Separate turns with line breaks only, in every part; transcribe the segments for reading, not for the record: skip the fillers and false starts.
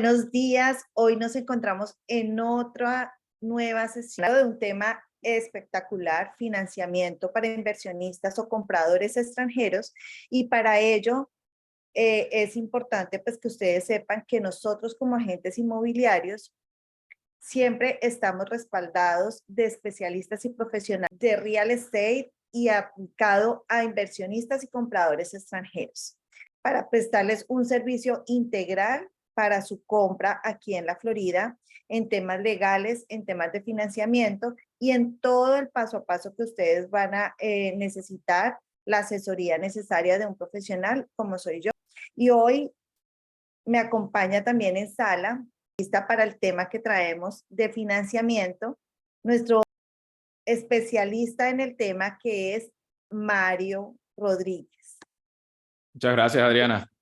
Buenos días, hoy nos encontramos en otra nueva sesión de un tema espectacular, financiamiento para inversionistas o compradores extranjeros, y para ello es importante pues que ustedes sepan que nosotros como agentes inmobiliarios siempre estamos respaldados de especialistas y profesionales de real estate y aplicado a inversionistas y compradores extranjeros para prestarles un servicio integral para su compra aquí en la Florida, en temas legales, en temas de financiamiento y en todo el paso a paso que ustedes van a necesitar la asesoría necesaria de un profesional como soy yo. Y hoy me acompaña también en sala, lista para el tema que traemos de financiamiento, nuestro especialista en el tema, que es Mario Rodríguez.
Muchas gracias, Adriana.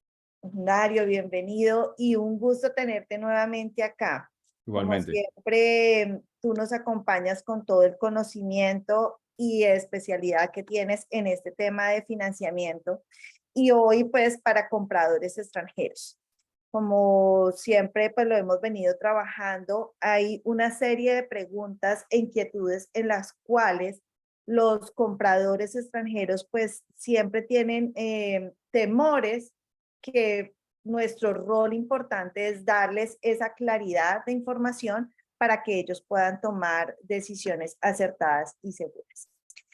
Mario, bienvenido y un gusto tenerte nuevamente acá.
Igualmente.
Como siempre, tú nos acompañas con todo el conocimiento y especialidad que tienes en este tema de financiamiento, y hoy pues para compradores extranjeros. Como siempre, pues lo hemos venido trabajando, hay una serie de preguntas e inquietudes en las cuales los compradores extranjeros pues siempre tienen temores, que nuestro rol importante es darles esa claridad de información para que ellos puedan tomar decisiones acertadas y seguras.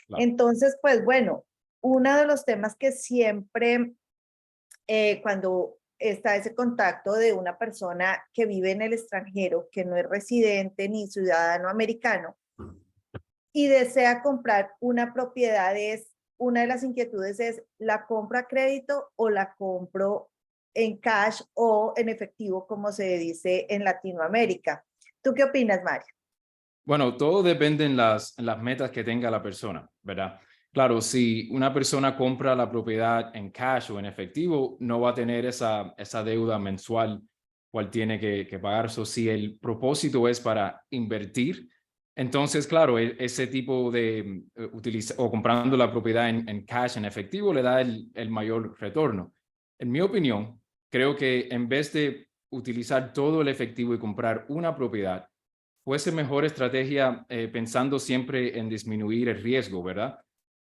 Claro.
Entonces, pues bueno, uno de los temas que siempre cuando está ese contacto de una persona que vive en el extranjero, que no es residente ni ciudadano americano, y desea comprar una propiedad, una de las inquietudes es: ¿la compro a crédito o la compro en cash o en efectivo, como se dice en Latinoamérica? ¿Tú qué opinas, Mario?
Bueno, todo depende en las metas que tenga la persona, ¿verdad? Claro, si una persona compra la propiedad en cash o en efectivo, no va a tener esa deuda mensual cual tiene que pagar. So, si el propósito es para invertir, entonces, claro, ese tipo de o comprando la propiedad en cash, en efectivo, le da el mayor retorno. En mi opinión, creo que en vez de utilizar todo el efectivo y comprar una propiedad, fuese mejor estrategia, pensando siempre en disminuir el riesgo, ¿verdad?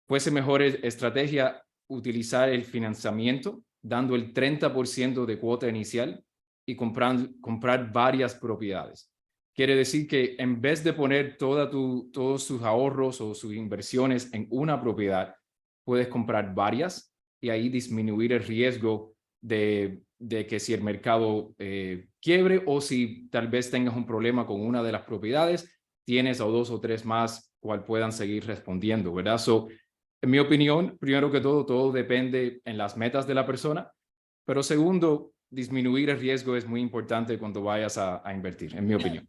Fuese mejor estrategia utilizar el financiamiento, dando el 30% de cuota inicial y comprar varias propiedades. Quiere decir que en vez de poner todos sus ahorros o sus inversiones en una propiedad, puedes comprar varias y ahí disminuir el riesgo de que si el mercado quiebre, o si tal vez tengas un problema con una de las propiedades, tienes a dos o tres más cual puedan seguir respondiendo, ¿verdad? So, en mi opinión, primero que todo depende en las metas de la persona, pero segundo, disminuir el riesgo es muy importante cuando vayas a invertir, en mi opinión.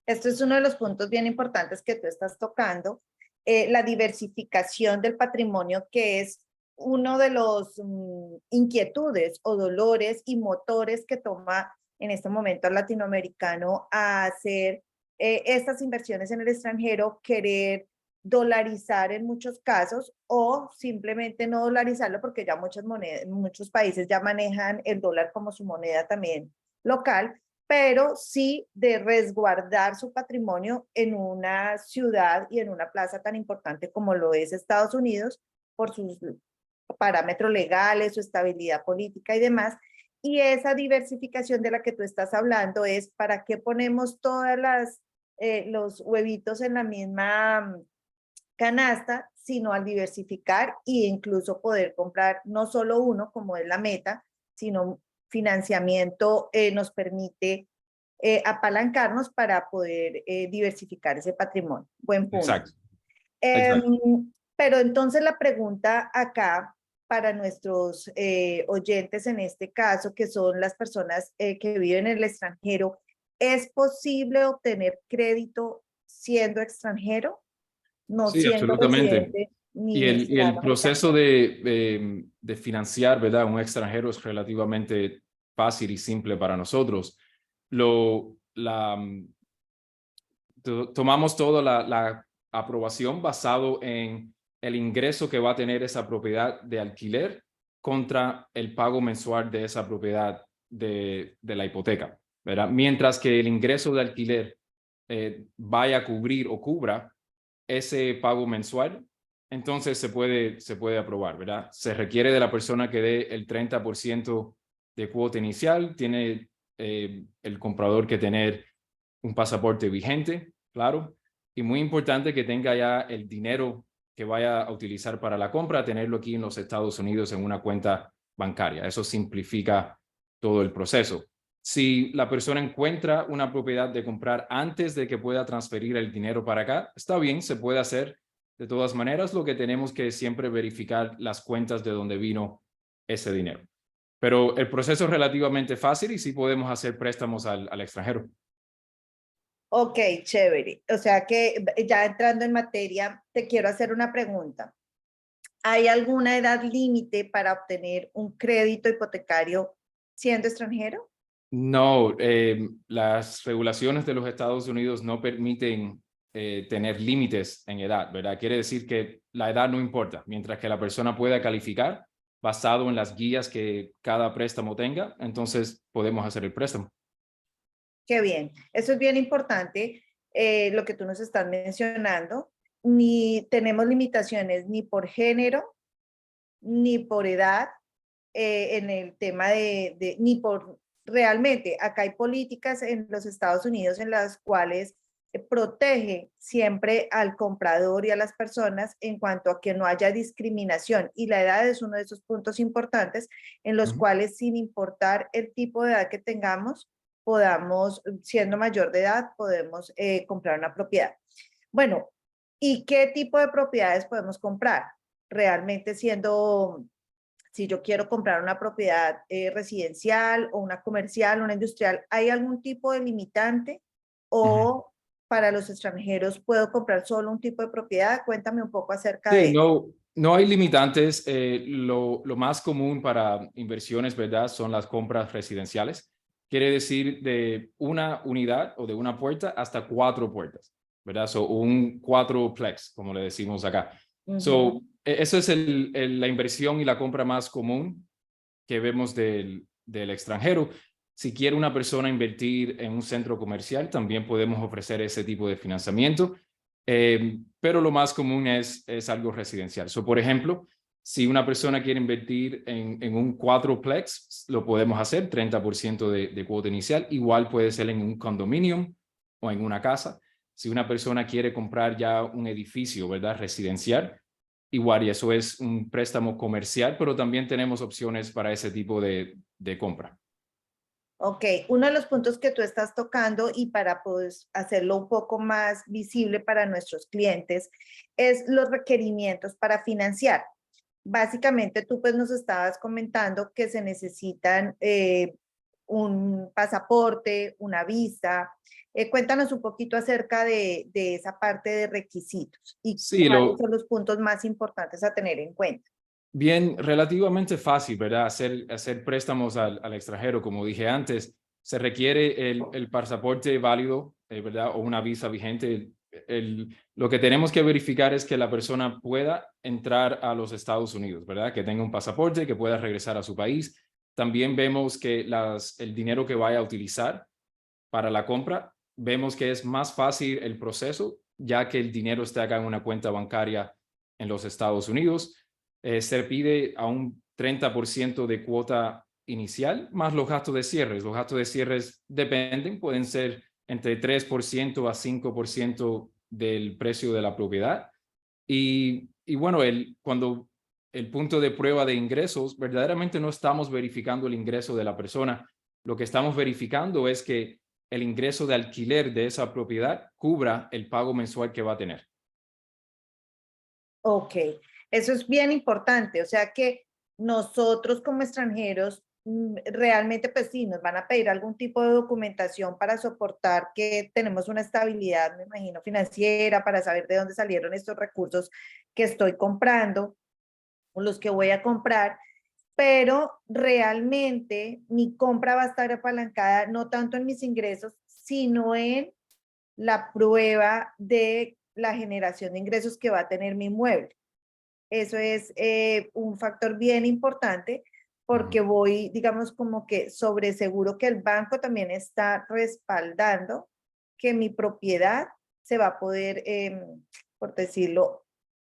Esto es uno de los puntos bien importantes que tú estás tocando, la diversificación del patrimonio, que es uno de los inquietudes o dolores y motores que toma en este momento al latinoamericano a hacer estas inversiones en el extranjero, querer dolarizar en muchos casos o simplemente no dolarizarlo porque ya muchos países ya manejan el dólar como su moneda también local, pero sí de resguardar su patrimonio en una ciudad y en una plaza tan importante como lo es Estados Unidos, por sus parámetros legales, su estabilidad política y demás. Y esa diversificación de la que tú estás hablando es: ¿para qué ponemos los huevitos en la misma canasta, sino al diversificar e incluso poder comprar no solo uno, como es la meta, sino financiamiento nos permite apalancarnos para poder diversificar ese patrimonio? Buen punto.
Exacto, exacto.
Pero entonces la pregunta acá para nuestros oyentes en este caso, que son las personas que viven en el extranjero: ¿es posible obtener crédito siendo extranjero, no
Sí,
siendo
absolutamente.
residente
Y
ni
el
ciudadano americano?
proceso de financiar, ¿verdad? Un extranjero es relativamente fácil y simple para nosotros. Lo, la, Tomamos toda la aprobación basado en el ingreso que va a tener esa propiedad de alquiler contra el pago mensual de esa propiedad de la hipoteca. ¿verdad? Mientras que el ingreso de alquiler vaya a cubrir o cubra ese pago mensual, entonces se puede aprobar, ¿verdad? Se requiere de la persona que dé el 30% de cuota inicial, tiene el comprador que tener un pasaporte vigente, claro, y muy importante que tenga ya el dinero que vaya a utilizar para la compra, tenerlo aquí en los Estados Unidos en una cuenta bancaria. Eso simplifica todo el proceso. Si la persona encuentra una propiedad de comprar antes de que pueda transferir el dinero para acá, está bien, se puede hacer. De todas maneras, lo que tenemos que siempre verificar las cuentas de donde vino ese dinero. Pero el proceso es relativamente fácil y sí podemos hacer préstamos al extranjero.
Ok, chévere. O sea que ya entrando en materia, te quiero hacer una pregunta. ¿Hay alguna edad límite para obtener un crédito hipotecario siendo extranjero?
No, las regulaciones de los Estados Unidos no permiten tener límites en edad, ¿verdad? Quiere decir que la edad no importa, mientras que la persona pueda calificar basado en las guías que cada préstamo tenga, entonces podemos hacer el préstamo.
Qué bien. Eso es bien importante, lo que tú nos estás mencionando. Ni tenemos limitaciones ni por género, ni por edad, en el tema ni por realmente, acá hay políticas en los Estados Unidos en las cuales protege siempre al comprador y a las personas en cuanto a que no haya discriminación. Y la edad es uno de esos puntos importantes en los cuales, sin importar el tipo de edad que tengamos, podamos, siendo mayor de edad, podemos comprar una propiedad. Bueno, ¿y qué tipo de propiedades podemos comprar? Realmente siendo, si yo quiero comprar una propiedad residencial o una comercial, una industrial, ¿hay algún tipo de limitante? ¿O para los extranjeros puedo comprar solo un tipo de propiedad? Cuéntame un poco acerca
Sí,
de eso.
no, no hay limitantes. Lo más común para inversiones, ¿verdad? Son las compras residenciales. Quiere decir de una unidad o de una puerta hasta 4 puertas, ¿verdad? So, un cuatroplex, como le decimos acá. So, eso es la inversión y la compra más común que vemos del extranjero. Si quiere una persona invertir en un centro comercial, también podemos ofrecer ese tipo de financiamiento. Pero lo más común es algo residencial. So, por ejemplo, si una persona quiere invertir en un cuatroplex, lo podemos hacer, 30% de cuota inicial. Igual puede ser en un condominio o en una casa. Si una persona quiere comprar ya un edificio, ¿verdad? Residencial, igual, y eso es un préstamo comercial, pero también tenemos opciones para ese tipo de compra.
Ok, uno de los puntos que tú estás tocando y para pues, hacerlo un poco más visible para nuestros clientes es los requerimientos para financiar. Básicamente tú pues nos estabas comentando que se necesitan un pasaporte, una visa. Cuéntanos un poquito acerca de esa parte de requisitos y
Sí,
cuáles son los puntos más importantes a tener en cuenta.
bien, relativamente fácil, ¿verdad? Hacer préstamos al extranjero, como dije antes, se requiere el pasaporte válido, ¿verdad? O una visa vigente. Lo que tenemos que verificar es que la persona pueda entrar a los Estados Unidos, ¿verdad? Que tenga un pasaporte, que pueda regresar a su país. También vemos que el dinero que vaya a utilizar para la compra, vemos que es más fácil el proceso, ya que el dinero está acá en una cuenta bancaria en los Estados Unidos. Se pide a un 30% de cuota inicial, más los gastos de cierres. Los gastos de cierres dependen, pueden ser entre 3% a 5% del precio de la propiedad. Y bueno, cuando el punto de prueba de ingresos, verdaderamente no estamos verificando el ingreso de la persona. Lo que estamos verificando es que el ingreso de alquiler de esa propiedad cubra el pago mensual que va a tener.
Ok, eso es bien importante. O sea que nosotros como extranjeros, realmente pues sí, nos van a pedir algún tipo de documentación para soportar que tenemos una estabilidad, me imagino, financiera, para saber de dónde salieron estos recursos que estoy comprando o los que voy a comprar, pero realmente mi compra va a estar apalancada no tanto en mis ingresos, sino en la prueba de la generación de ingresos que va a tener mi inmueble. Eso es un factor bien importante porque voy, digamos, como que sobre seguro que el banco también está respaldando que mi propiedad se va a poder, por decirlo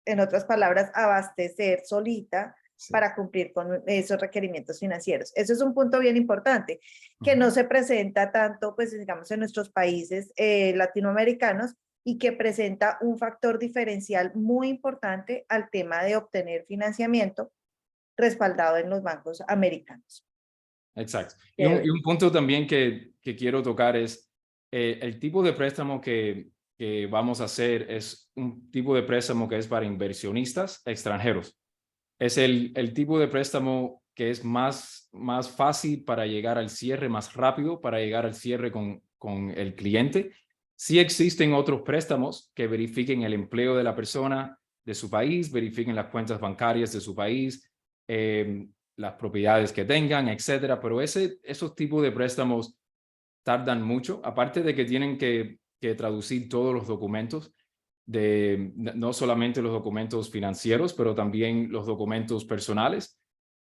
en otras palabras, abastecer solita
Sí.
para cumplir con esos requerimientos financieros. Eso es un punto bien importante, que no
Ujú.
se presenta tanto, pues, digamos, en nuestros países latinoamericanos y que presenta un factor diferencial muy importante al tema de obtener financiamiento respaldado en los bancos americanos.
Exacto. Y
Chévere.
un punto también que quiero tocar es el tipo de préstamo que vamos a hacer es un tipo de préstamo que es para inversionistas extranjeros. Es el tipo de préstamo que es más fácil para llegar al cierre, más rápido para llegar al cierre con el cliente. Sí existen otros préstamos que verifiquen el empleo de la persona de su país, verifiquen las cuentas bancarias de su país, eh, las propiedades que tengan, etcétera. Pero esos tipos de préstamos tardan mucho, aparte de que tienen que traducir todos los documentos no solamente los documentos financieros, pero también los documentos personales.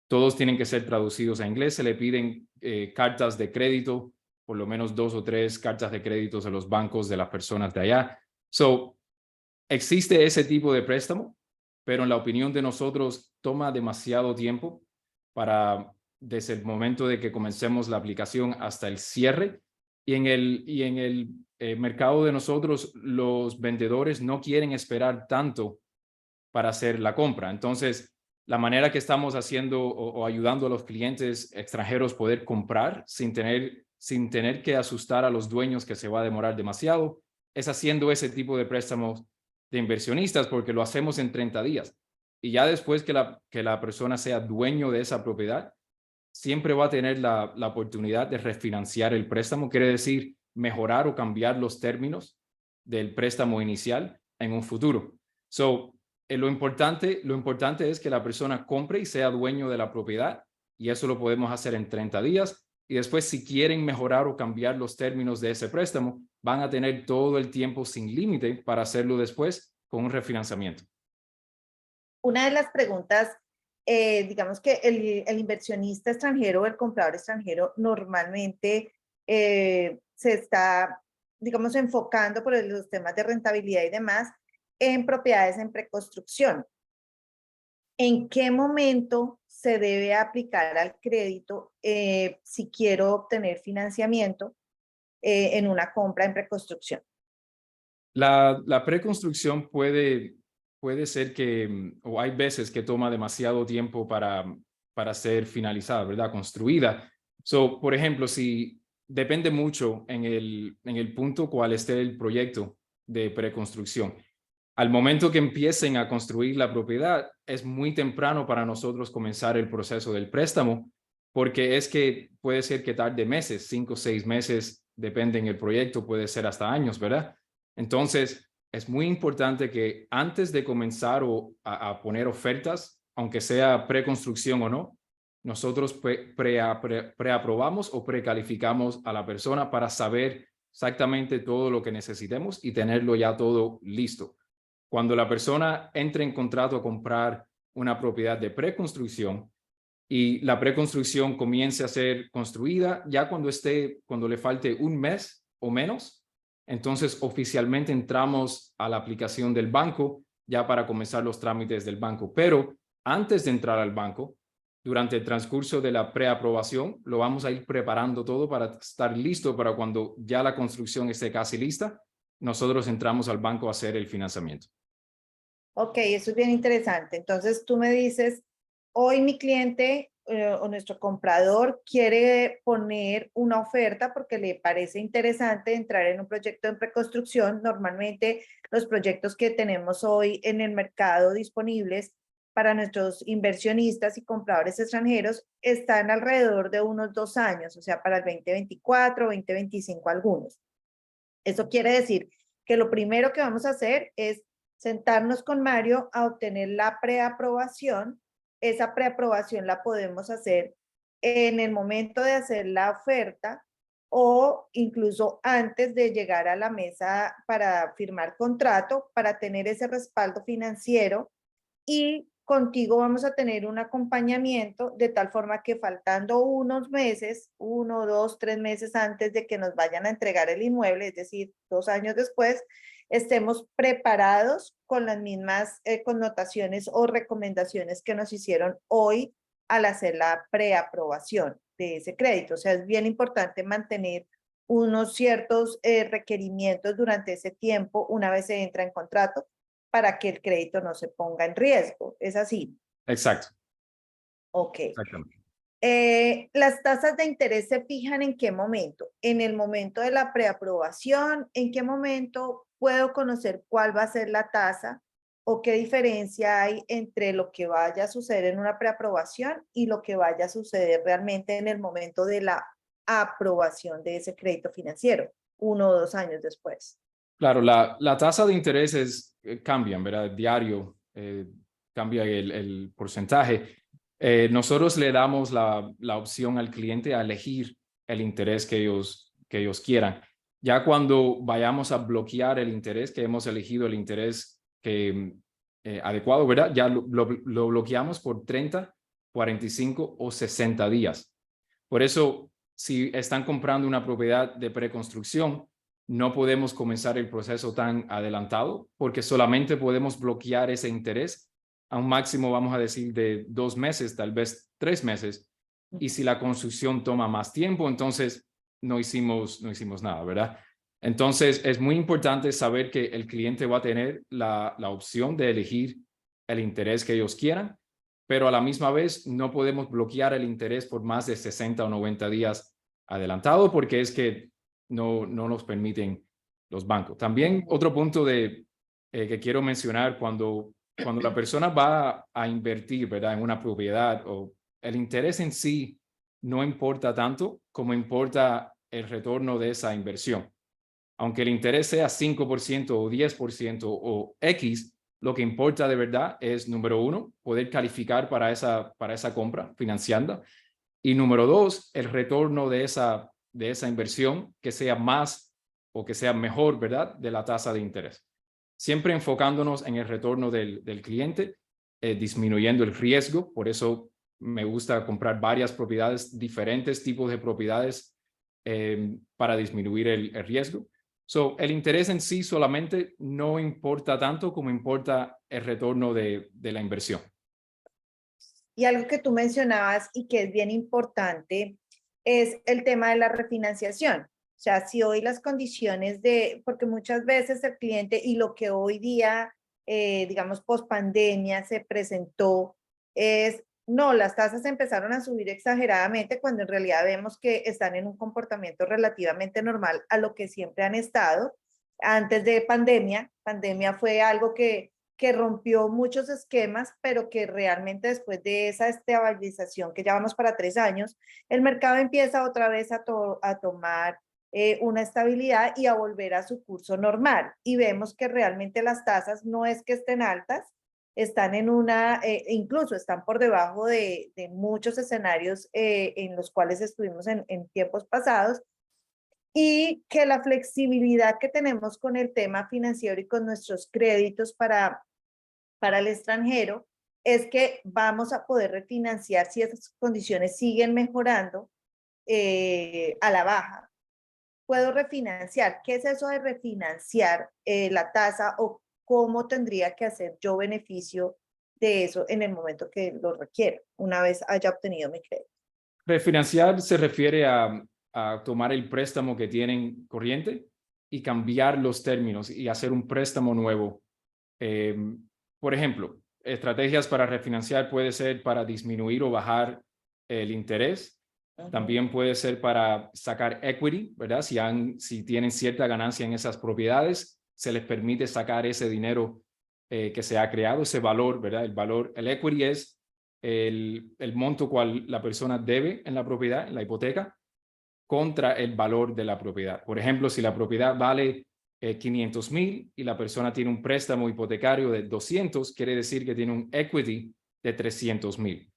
Todos tienen que ser traducidos a inglés. Se le piden cartas de crédito, por lo menos 2 o 3 cartas de crédito de los bancos de las personas de allá. So, existe ese tipo de préstamo, pero en la opinión de nosotros toma demasiado tiempo para desde el momento de que comencemos la aplicación hasta el cierre. Y en el mercado de nosotros, los vendedores no quieren esperar tanto para hacer la compra. Entonces, la manera que estamos haciendo o ayudando a los clientes extranjeros poder comprar sin tener que asustar a los dueños que se va a demorar demasiado, es haciendo ese tipo de préstamos de inversionistas porque lo hacemos en 30 días. Y ya después que la persona sea dueño de esa propiedad, siempre va a tener la oportunidad de refinanciar el préstamo, quiere decir mejorar o cambiar los términos del préstamo inicial en un futuro. So, lo importante es que la persona compre y sea dueño de la propiedad, y eso lo podemos hacer en 30 días. Y después, si quieren mejorar o cambiar los términos de ese préstamo, van a tener todo el tiempo sin límite para hacerlo después con un refinanciamiento.
Una de las preguntas, digamos que el inversionista extranjero o el comprador extranjero normalmente se está, digamos, enfocando por los temas de rentabilidad y demás en propiedades en preconstrucción. ¿En qué momento se debe aplicar al crédito si quiero obtener financiamiento en una compra en preconstrucción?
La preconstrucción puede ser o hay veces que toma demasiado tiempo para ser finalizada, ¿verdad? Construida. So, por ejemplo, si depende mucho en el punto cuál esté el proyecto de preconstrucción. Al momento que empiecen a construir la propiedad, es muy temprano para nosotros comenzar el proceso del préstamo, porque es que puede ser que tarde meses, 5 o 6 meses, depende en el proyecto, puede ser hasta años, ¿verdad? Entonces, es muy importante que antes de comenzar a poner ofertas, aunque sea preconstrucción o no, nosotros preaprobamos o precalificamos a la persona para saber exactamente todo lo que necesitemos y tenerlo ya todo listo. Cuando la persona entre en contrato a comprar una propiedad de preconstrucción y la preconstrucción comience a ser construida, ya cuando le falte un mes o menos, entonces oficialmente entramos a la aplicación del banco ya para comenzar los trámites del banco. Pero antes de entrar al banco, durante el transcurso de la preaprobación, lo vamos a ir preparando todo para estar listo para cuando ya la construcción esté casi lista, nosotros entramos al banco a hacer el financiamiento.
Ok, eso es bien interesante. Entonces tú me dices, hoy mi cliente o nuestro comprador quiere poner una oferta porque le parece interesante entrar en un proyecto en preconstrucción. Normalmente los proyectos que tenemos hoy en el mercado disponibles para nuestros inversionistas y compradores extranjeros están alrededor de unos 2 años, o sea, para el 2024, 2025 algunos. Eso quiere decir que lo primero que vamos a hacer es sentarnos con Mario a obtener la preaprobación. Esa preaprobación la podemos hacer en el momento de hacer la oferta o incluso antes de llegar a la mesa para firmar contrato, para tener ese respaldo financiero y contigo vamos a tener un acompañamiento de tal forma que faltando unos meses, 1, 2, 3 meses antes de que nos vayan a entregar el inmueble, es decir, 2 años después, estemos preparados con las mismas connotaciones o recomendaciones que nos hicieron hoy al hacer la preaprobación de ese crédito. O sea, es bien importante mantener unos ciertos requerimientos durante ese tiempo una vez se entra en contrato para que el crédito no se ponga en riesgo. ¿Es así?
Exacto.
Ok.
Exactamente.
Las tasas de interés se fijan en qué momento. En el momento de la preaprobación, ¿en qué momento puedo conocer cuál va a ser la tasa o qué diferencia hay entre lo que vaya a suceder en una preaprobación y lo que vaya a suceder realmente en el momento de la aprobación de ese crédito financiero, 1 o 2 años después?
Claro, la tasa de intereses cambian, ¿verdad? Diario cambia el porcentaje. Nosotros le damos la opción al cliente a elegir el interés que ellos quieran. Ya cuando vayamos a bloquear el interés, que hemos elegido el interés adecuado, ¿verdad? Ya lo bloqueamos por 30, 45 o 60 días. Por eso, si están comprando una propiedad de preconstrucción, no podemos comenzar el proceso tan adelantado porque solamente podemos bloquear ese interés a un máximo, vamos a decir, de 2 meses, tal vez 3 meses. Y si la construcción toma más tiempo, entonces no hicimos nada, ¿verdad? Entonces, es muy importante saber que el cliente va a tener la opción de elegir el interés que ellos quieran, pero a la misma vez no podemos bloquear el interés por más de 60 o 90 días adelantado porque es que no nos permiten los bancos. También otro punto que quiero mencionar, cuando la persona va a invertir, ¿verdad?, en una propiedad, o el interés en sí no importa tanto como importa el retorno de esa inversión. Aunque el interés sea 5% o 10% o X, lo que importa de verdad es, número 1, poder calificar para esa compra financiando. Y número 2, el retorno de esa inversión que sea más o que sea mejor, ¿verdad?, de la tasa de interés. Siempre enfocándonos en el retorno del cliente, disminuyendo el riesgo. Por eso me gusta comprar varias propiedades, diferentes tipos de propiedades para disminuir el riesgo. El interés en sí solamente no importa tanto como importa el retorno de la inversión.
Y algo que tú mencionabas y que es bien importante es el tema de la refinanciación. O sea, si hoy las condiciones porque muchas veces el cliente y lo que hoy día, digamos, post pandemia se presentó es, no, las tasas empezaron a subir exageradamente cuando en realidad vemos que están en un comportamiento relativamente normal a lo que siempre han estado antes de pandemia. Pandemia fue algo que rompió muchos esquemas, pero que realmente después de esa estabilización, que ya vamos para 3 años, el mercado empieza otra vez a tomar una estabilidad y a volver a su curso normal. Y vemos que realmente las tasas no es que estén altas, están en incluso están por debajo de muchos escenarios en los cuales estuvimos en tiempos pasados, y que la flexibilidad que tenemos con el tema financiero y con nuestros créditos para el extranjero es que vamos a poder refinanciar si esas condiciones siguen mejorando a la baja. Puedo refinanciar. ¿Qué es eso de refinanciar la tasa o cómo tendría que hacer yo beneficio de eso en el momento que lo requiera, una vez haya obtenido mi crédito?
Refinanciar se refiere a tomar el préstamo que tienen corriente y cambiar los términos y hacer un préstamo nuevo. Por ejemplo, estrategias para refinanciar puede ser para disminuir o bajar el interés. También puede ser para sacar equity, ¿verdad? Si tienen cierta ganancia en esas propiedades, se les permite sacar ese dinero que se ha creado, ese valor, ¿verdad? El equity es el monto cual la persona debe en la propiedad, en la hipoteca, contra el valor de la propiedad. Por ejemplo, si la propiedad vale 500,000 y la persona tiene un préstamo hipotecario de 200, quiere decir que tiene un equity de 300,000.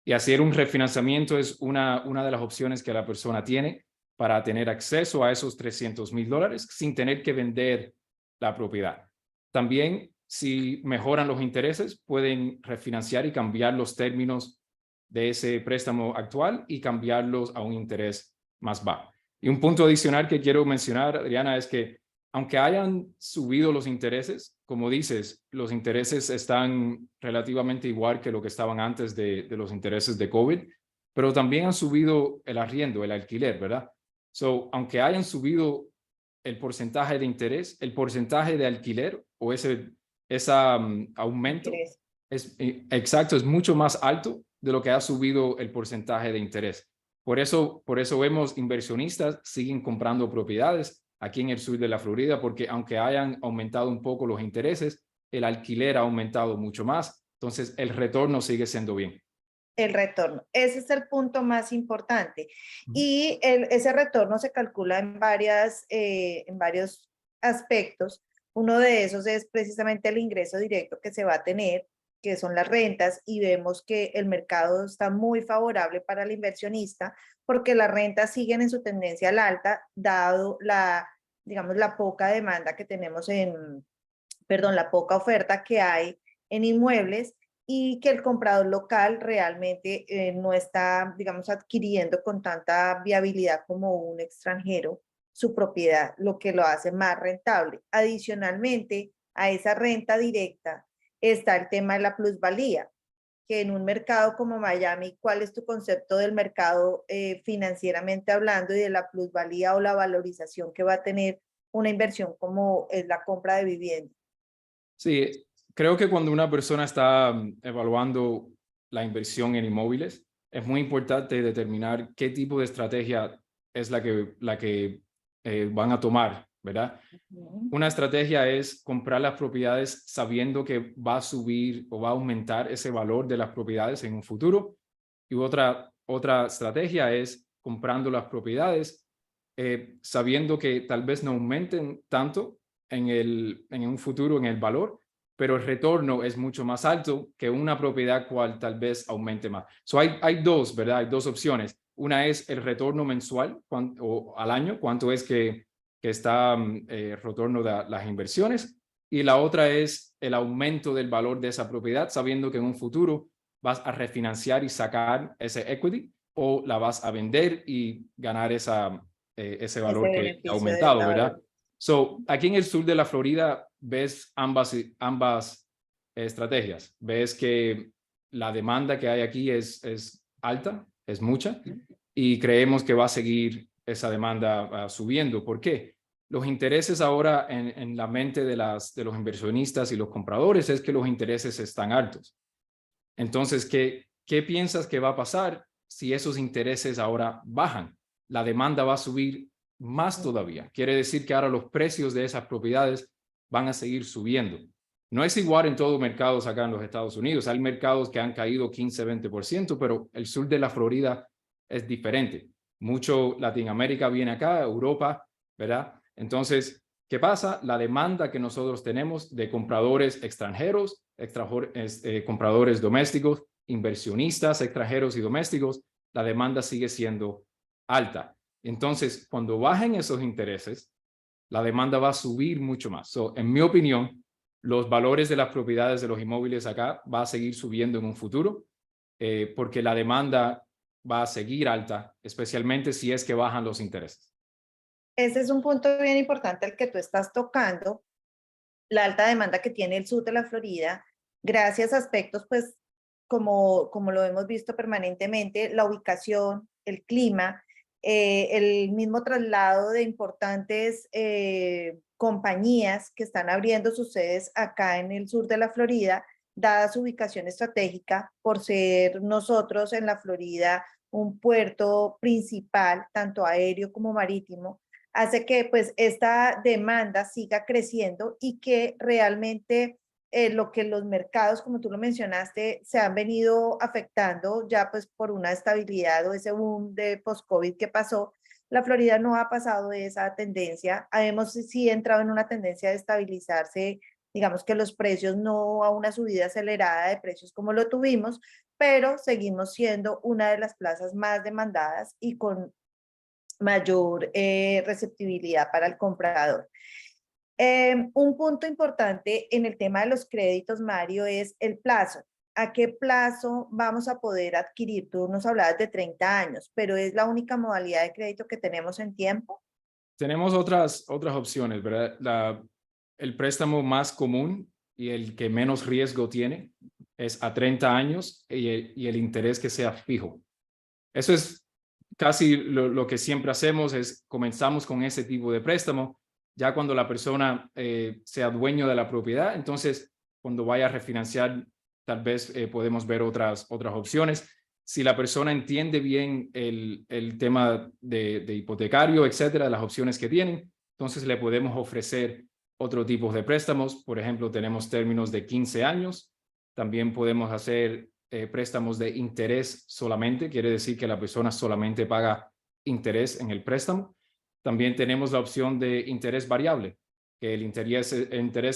Y hacer un refinanciamiento es una de las opciones que la persona tiene para tener acceso a esos $300,000 sin tener que vender la propiedad. También si mejoran los intereses, pueden refinanciar y cambiar los términos de ese préstamo actual y cambiarlos a un interés más bajo. Y un punto adicional que quiero mencionar, Adriana, es que aunque hayan subido los intereses, como dices, los intereses están relativamente igual que lo que estaban antes de los intereses de COVID, pero también han subido el arriendo, el alquiler, ¿verdad? So, aunque hayan subido el porcentaje de interés, el porcentaje de alquiler o ese aumento
Interés.
es exacto, es mucho más alto de lo que ha subido el porcentaje de interés. Por eso vemos inversionistas siguen comprando propiedades aquí en el sur de la Florida, porque aunque hayan aumentado un poco los intereses, el alquiler ha aumentado mucho más. Entonces, el retorno sigue siendo bien.
El retorno. Ese es el punto más importante. Y ese retorno se calcula en varios aspectos. Uno de esos es precisamente el ingreso directo que se va a tener, que son las rentas, y vemos que el mercado está muy favorable para el inversionista porque las rentas siguen en su tendencia al alta, dado digamos, la poca demanda que tenemos la poca oferta que hay en inmuebles y que el comprador local realmente no está, digamos, adquiriendo con tanta viabilidad como un extranjero su propiedad, lo que lo hace más rentable. Adicionalmente, a esa renta directa está el tema de la plusvalía, que en un mercado como Miami, ¿cuál es tu concepto del mercado financieramente hablando y de la plusvalía o la valorización que va a tener una inversión como es la compra de vivienda?
Sí, creo que cuando una persona está evaluando la inversión en inmóviles, es muy importante determinar qué tipo de estrategia es la que van a tomar, ¿verdad? Una estrategia es comprar las propiedades sabiendo que va a subir o va a aumentar ese valor de las propiedades en un futuro. Y otra estrategia es comprando las propiedades sabiendo que tal vez no aumenten tanto en un futuro en el valor, pero el retorno es mucho más alto que una propiedad cual tal vez aumente más. So hay dos, ¿verdad? Hay dos opciones. Una es el retorno mensual o al año, cuánto es que está el retorno de las inversiones, y la otra es el aumento del valor de esa propiedad, sabiendo que en un futuro vas a refinanciar y sacar ese equity o la vas a vender y ganar ese
Ese
valor que ha
beneficio de
aumentado,
la
¿verdad?
valor.
So, aquí en el sur de la Florida ves ambas estrategias. Ves que la demanda que hay aquí es alta, es mucha, y creemos que va a seguir esa demanda subiendo. ¿Por qué? Los intereses ahora en la mente de los inversionistas y los compradores es que los intereses están altos. Entonces, ¿qué piensas que va a pasar si esos intereses ahora bajan? La demanda va a subir más todavía. Quiere decir que ahora los precios de esas propiedades van a seguir subiendo. No es igual en todos los mercados acá en los Estados Unidos. Hay mercados que han caído 15-20%, pero el sur de la Florida es diferente. Mucho Latinoamérica viene acá, Europa, ¿verdad? Entonces, ¿qué pasa? La demanda que nosotros tenemos de compradores extranjeros, compradores domésticos, inversionistas extranjeros y domésticos, la demanda sigue siendo alta. Entonces, cuando bajen esos intereses, la demanda va a subir mucho más. So, en mi opinión, los valores de las propiedades de los inmóviles acá va a seguir subiendo en un futuro porque la demanda va a seguir alta, especialmente si es que bajan los intereses.
Ese es un punto bien importante el que tú estás tocando, la alta demanda que tiene el sur de la Florida, gracias a aspectos, pues, como lo hemos visto permanentemente, la ubicación, el clima, el mismo traslado de importantes compañías que están abriendo sus sedes acá en el sur de la Florida, dada su ubicación estratégica, por ser nosotros en la Florida un puerto principal, tanto aéreo como marítimo, hace que pues esta demanda siga creciendo y que realmente lo que los mercados, como tú lo mencionaste, se han venido afectando ya pues por una estabilidad o ese boom de post-COVID que pasó. La Florida no ha pasado de esa tendencia, hemos sí entrado en una tendencia de estabilizarse, digamos que los precios no a una subida acelerada de precios como lo tuvimos, pero seguimos siendo una de las plazas más demandadas y con mayor receptibilidad para el comprador. Un punto importante en el tema de los créditos, Mario, es el plazo. ¿A qué plazo vamos a poder adquirir? Tú nos hablabas de 30 años, pero ¿es la única modalidad de crédito que tenemos en tiempo?
Tenemos otras opciones, ¿verdad? El préstamo más común y el que menos riesgo tiene es a 30 años y el interés que sea fijo. Eso es casi lo que siempre hacemos, es comenzamos con ese tipo de préstamo. Ya cuando la persona sea dueño de la propiedad, entonces cuando vaya a refinanciar, tal vez podemos ver otras opciones. Si la persona entiende bien el tema de hipotecario, etcétera, las opciones que tienen, entonces le podemos ofrecer otro tipo de préstamos. Por ejemplo, tenemos términos de 15 años. También podemos hacer préstamos de interés solamente, quiere decir que la persona solamente paga interés en el préstamo. También tenemos la opción de interés variable, que el interés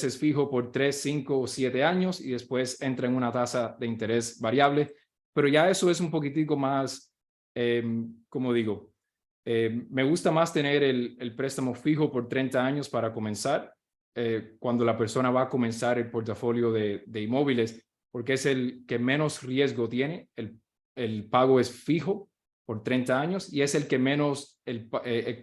es fijo por 3, 5 o 7 años y después entra en una tasa de interés variable, pero ya eso es un poquitico más, como digo, me gusta más tener el préstamo fijo por 30 años para comenzar, cuando la persona va a comenzar el portafolio de inmóviles, porque es el que menos riesgo tiene, el pago es fijo por 30 años y es el que menos,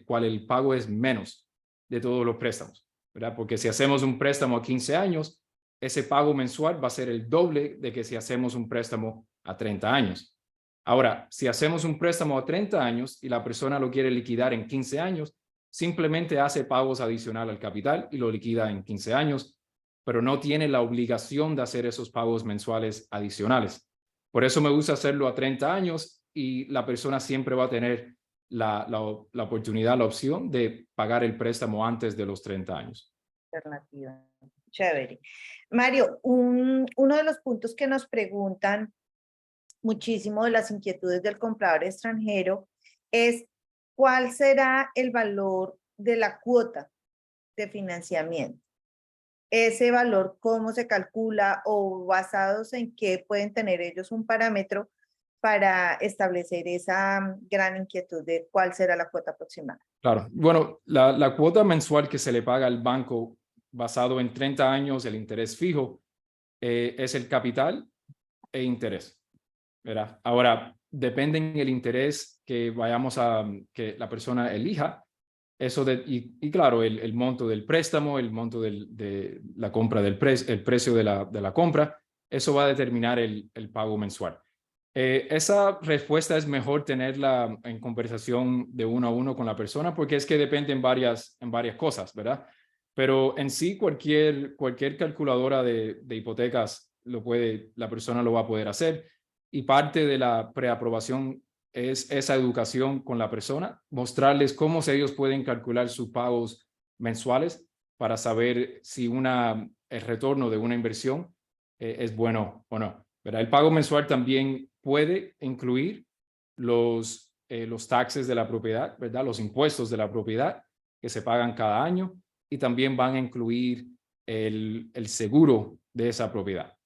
cual el pago es menos de todos los préstamos, ¿verdad? Porque si hacemos un préstamo a 15 años, ese pago mensual va a ser el doble de que si hacemos un préstamo a 30 años. Ahora, si hacemos un préstamo a 30 años y la persona lo quiere liquidar en 15 años, simplemente hace pagos adicionales al capital y lo liquida en 15 años, pero no tiene la obligación de hacer esos pagos mensuales adicionales. Por eso me gusta hacerlo a 30 años y la persona siempre va a tener la oportunidad, la opción de pagar el préstamo antes de los 30 años.
Alternativa. Chévere. Mario, uno de los puntos que nos preguntan muchísimo de las inquietudes del comprador extranjero es cuál será el valor de la cuota de financiamiento. Ese valor, cómo se calcula o basados en qué pueden tener ellos un parámetro para establecer esa gran inquietud de cuál será la cuota aproximada.
Claro. Bueno, la cuota mensual que se le paga al banco basado en 30 años, el interés fijo, es el capital e interés, ¿verdad? Ahora, depende en el interés que vayamos que la persona elija, eso y claro, el monto del préstamo, el monto de la compra el precio de la compra, eso va a determinar el pago mensual. Esa respuesta es mejor tenerla en conversación de uno a uno con la persona porque es que depende en varias cosas, ¿verdad? Pero en sí cualquier calculadora de hipotecas la persona lo va a poder hacer y parte de la preaprobación es esa educación con la persona, mostrarles cómo ellos pueden calcular sus pagos mensuales para saber si el retorno de una inversión es bueno o no, ¿verdad? El pago mensual también puede incluir los taxes de la propiedad, ¿verdad? Los impuestos de la propiedad que se pagan cada año y también van a incluir el seguro de esa propiedad.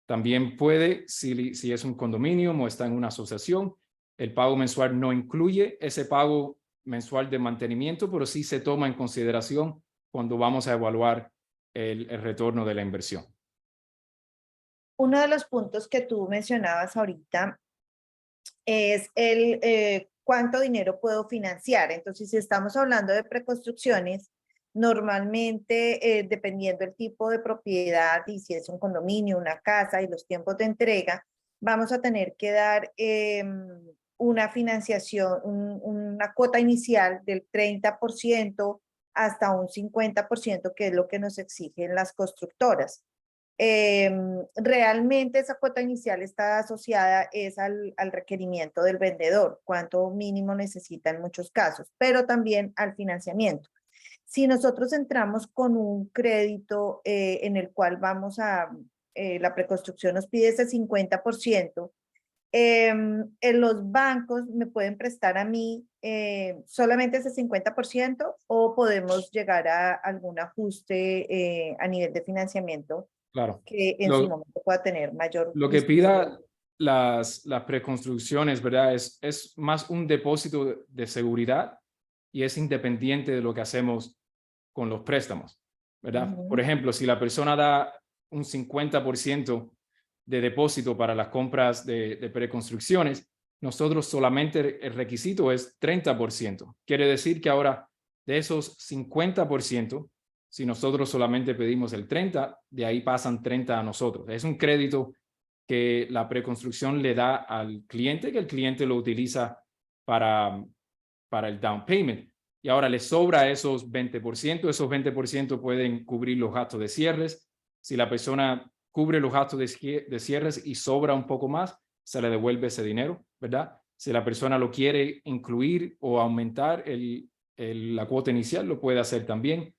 También puede, si es un condominio o está en una asociación, el pago mensual no incluye ese pago mensual de mantenimiento, pero sí se toma en consideración cuando vamos a evaluar el retorno de la inversión.
Uno de los puntos que tú mencionabas ahorita es cuánto dinero puedo financiar. Entonces, si estamos hablando de preconstrucciones, normalmente, dependiendo del tipo de propiedad y si es un condominio, una casa y los tiempos de entrega, vamos a tener que dar una financiación, una cuota inicial del 30% hasta un 50%, que es lo que nos exigen las constructoras. Realmente esa cuota inicial está asociada es al requerimiento del vendedor, cuánto mínimo necesita en muchos casos, pero también al financiamiento. Si nosotros entramos con un crédito en el cual la preconstrucción nos pide ese 50%, en los bancos me pueden prestar a mí solamente ese 50% o podemos llegar a algún ajuste a nivel de financiamiento
Claro.
que en su momento pueda tener mayor
Lo que
visibilidad.
pida las preconstrucciones, ¿verdad? Es más un depósito de seguridad y es independiente de lo que hacemos con los préstamos. ¿verdad? Por
Ujú.
ejemplo, si la persona da un 50% de depósito para las compras de preconstrucciones, nosotros solamente el requisito es 30%. Quiere decir que ahora de esos 50%, si nosotros solamente pedimos el 30%, de ahí pasan 30 a nosotros. Es un crédito que la preconstrucción le da al cliente, que el cliente lo utiliza para, para el down payment. Y ahora le sobra esos 20%, esos 20% pueden cubrir los gastos de cierres. Si la persona cubre los gastos de cierres y sobra un poco más, se le devuelve ese dinero, ¿verdad? Si la persona lo quiere incluir o aumentar la cuota inicial, lo puede hacer también.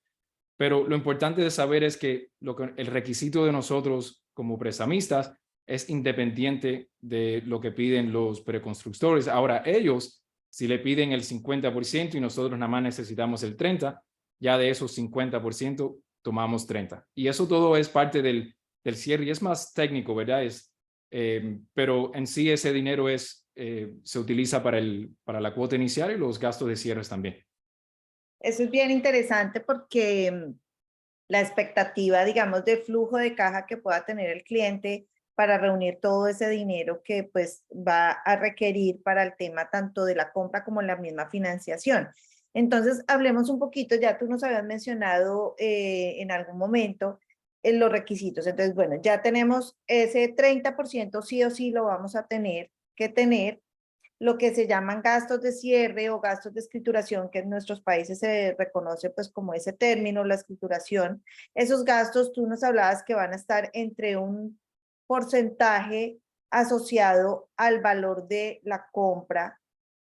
Pero lo importante de saber es que el requisito de nosotros como prestamistas es independiente de lo que piden los preconstructores. Ahora, ellos, si le piden el 50% y nosotros nada más necesitamos el 30%, ya de esos 50% tomamos 30%. Y eso todo es parte del cierre y es más técnico, ¿verdad? Pero en sí ese dinero se utiliza para la cuota inicial y los gastos de cierres también.
Eso es bien interesante porque la expectativa, digamos, de flujo de caja que pueda tener el cliente para reunir todo ese dinero que pues va a requerir para el tema tanto de la compra como la misma financiación. Entonces, hablemos un poquito, ya tú nos habías mencionado en algún momento los requisitos. Entonces, bueno, ya tenemos ese 30% sí o sí lo vamos a tener que tener lo que se llaman gastos de cierre o gastos de escrituración, que en nuestros países se reconoce pues como ese término, la escrituración. Esos gastos, tú nos hablabas que van a estar entre un porcentaje asociado al valor de la compra,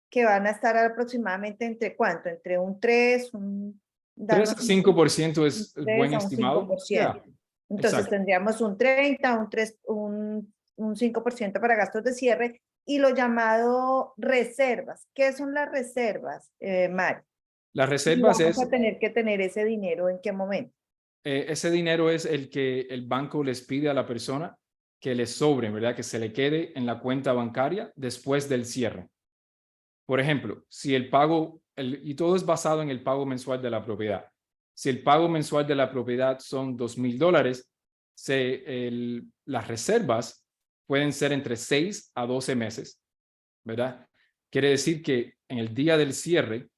que van a estar aproximadamente entre cuánto, entre un 3,
3 a
darnos
5%
un
es
3
buen
a un cinco
estimado.
por
Ya,
ciento. Entonces
exacto.
tendríamos un 30, un 3, un 5% para gastos de cierre y lo llamado reservas. ¿Qué son las reservas, Mari?
Las
Y
reservas
vamos a
es,
tener que tener ese dinero en qué momento.
ese dinero es el que el banco les pide a la persona que le sobre, ¿verdad? Que se le quede en la cuenta bancaria después del cierre. Por ejemplo, si el pago, y todo es basado en el pago mensual de la propiedad. Si el pago mensual de la propiedad son $2,000, las reservas pueden ser entre 6 a 12 meses, ¿verdad? Quiere decir que en el día del cierre,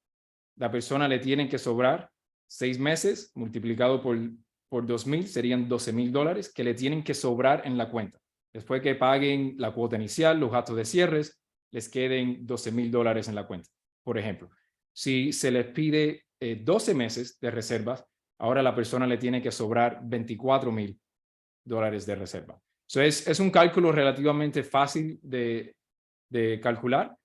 la persona le tiene que sobrar 6 meses multiplicado por 2,000, serían $12,000 que le tienen que sobrar en la cuenta. Después que paguen la cuota inicial, los gastos de cierres, les queden $12,000 en la cuenta. Por ejemplo, si se les pide 12 meses de reservas, ahora la persona le tiene que sobrar $24,000 de reserva. So es un cálculo relativamente fácil de calcular,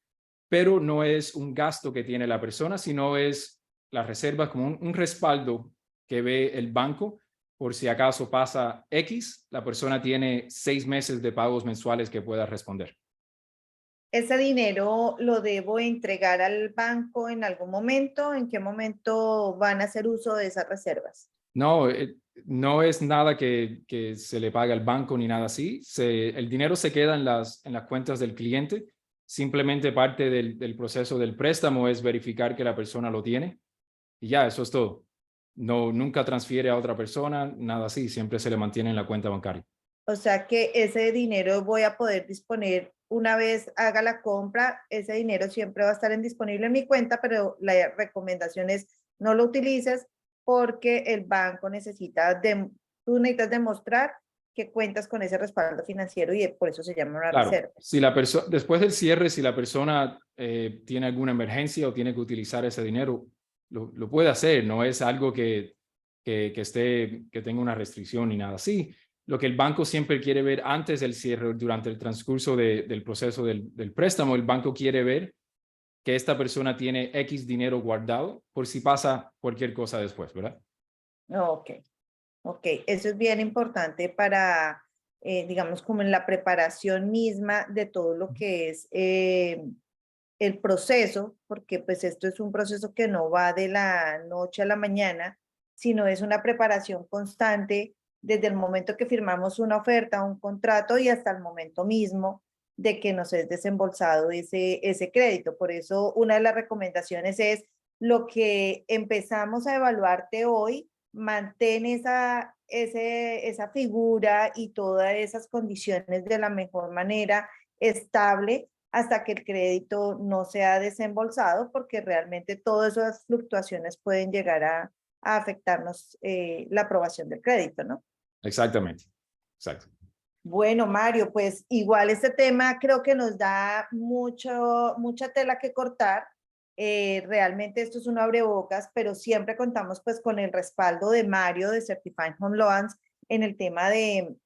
pero no es un gasto que tiene la persona, sino es la reserva como un respaldo que ve el banco por si acaso pasa X, la persona tiene 6 meses de pagos mensuales que pueda responder.
¿Ese dinero lo debo entregar al banco en algún momento? ¿En qué momento van a hacer uso de esas reservas?
No, no es nada que se le pague al banco ni nada así. El dinero se queda en las cuentas del cliente. Simplemente parte del proceso del préstamo es verificar que la persona lo tiene. Y ya, eso es todo. No, nunca transfiere a otra persona, nada así. Siempre se le mantiene en la cuenta bancaria.
O sea que ese dinero voy a poder disponer una vez haga la compra, ese dinero siempre va a estar disponible en mi cuenta, pero la recomendación es no lo utilices porque el banco tú necesitas demostrar que cuentas con ese respaldo financiero y por eso se llama una
Claro,
reserva.
si después del cierre, si la persona tiene alguna emergencia o tiene que utilizar ese dinero, lo puede hacer. No es algo que tenga una restricción ni nada así. Lo que el banco siempre quiere ver antes del cierre, durante el transcurso del proceso del préstamo, el banco quiere ver que esta persona tiene X dinero guardado por si pasa cualquier cosa después, ¿verdad?
Ok, ok, eso es bien importante para, digamos, como en la preparación misma de todo lo que es el proceso, porque pues esto es un proceso que no va de la noche a la mañana, sino es una preparación constante desde el momento que firmamos una oferta, un contrato y hasta el momento mismo de que nos es desembolsado ese crédito. Por eso una de las recomendaciones es lo que empezamos a evaluarte hoy, mantén esa figura y todas esas condiciones de la mejor manera estable hasta que el crédito no sea desembolsado, porque realmente todas esas fluctuaciones pueden llegar a afectarnos la aprobación del crédito, ¿no?
Exactamente, exacto.
Bueno, Mario, pues igual este tema creo que nos da mucha tela que cortar. Realmente esto es un abrebocas, pero siempre contamos pues con el respaldo de Mario de Certifying Home Loans en el tema de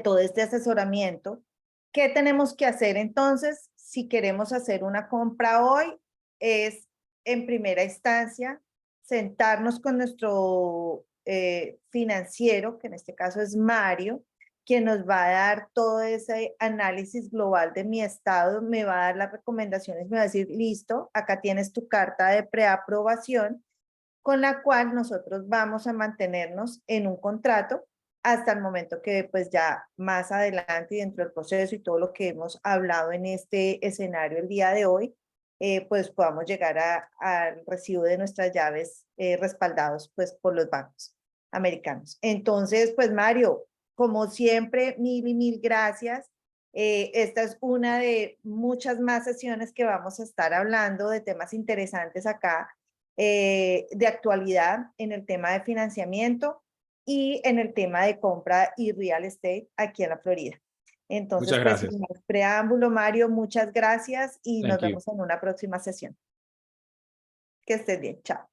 todo este asesoramiento. ¿Qué tenemos que hacer entonces si queremos hacer una compra hoy? Es en primera instancia sentarnos con nuestro financiero, que en este caso es Mario, quien nos va a dar todo ese análisis global de mi estado, me va a dar las recomendaciones, me va a decir, listo, acá tienes tu carta de preaprobación, con la cual nosotros vamos a mantenernos en un contrato hasta el momento que pues ya más adelante y dentro del proceso y todo lo que hemos hablado en este escenario el día de hoy, pues podamos llegar al recibo de nuestras llaves respaldados pues por los bancos americanos. Entonces, pues Mario, como siempre, mil y mil gracias. Esta es una de muchas más sesiones que vamos a estar hablando de temas interesantes acá de actualidad en el tema de financiamiento y en el tema de compra y real estate aquí en la Florida. Entonces,
Muchas
pues sin
gracias.
más preámbulo, Mario, muchas gracias y nos
Thank you.
vemos en una próxima sesión. Que estés bien, chao.